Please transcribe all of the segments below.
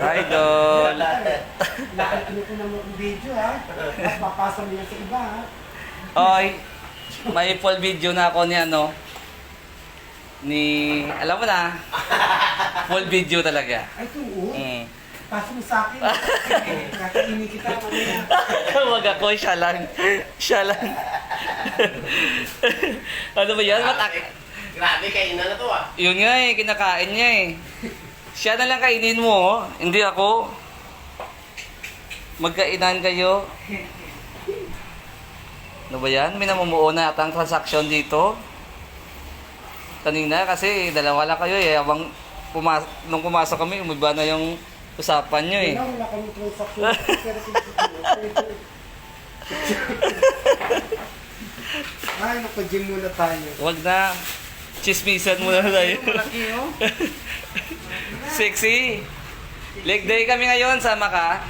Idol. Nakakita ko ng video ha. At papasa mo yan sa iba ha. Oy, may full video na ako ni ano. Alam mo na. Full video talaga. Ay, tuo. Mm. Paso mo sa akin. Nakainin kita mamaya. Wag ako, siya lang. Siya lang. Ano ba yan? Grabe, kainan na to ah. Yun nga eh, kinakain niya eh. Siya na lang kainin mo, hindi ako. Magkainan kayo. Ano ba yan? May namumuo na atang transaction dito. Kanina kasi dalawa lang kayo eh. Habang nung pumasok kami, umiba na yung usapan nyo eh. Wala kami transaction. Ay, naka-gym muna tayo. Wag na. Chismisan muna tayo. Malaki oh. Sexy. Leg day kami ngayon, sama ka?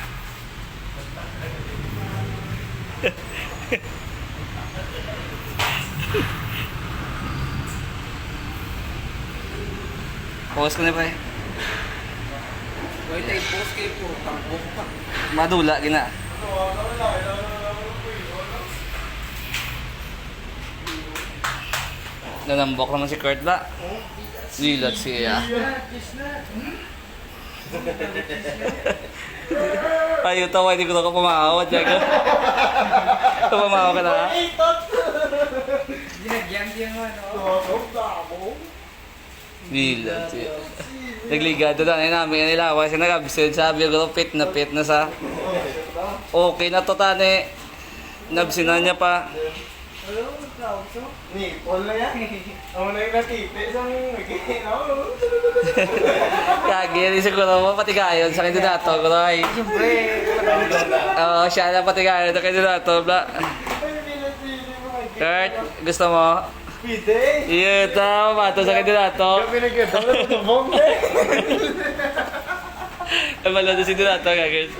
Pause ko na pa eh. Wait, ay post kayo po. Tambok pa. Madula, gina. Nanambok naman si Kurt ba? Silat siya. Ayaw tawa, hindi ko na ka pumahawad. Pumahawad ka na ha? Ginagyan mo ano. Silat siya. Nagligado na namin nila. Kasi nag-absent sabi ko, fit na sa... Okay na to tani. Nabsinan niya pa. Ni, Paul na yan. Ako na yung natipis ang Kagi, siguro mo patigayon sa kandidato. Kuray. Siyempre. Oo, siya na patigayon sa kandidato. Kurt, gusto mo? Pide. Iya, tama. Mato sa kandidato. Kami nagkita. Ano ito, bombe? Malado si kandidato, kagis.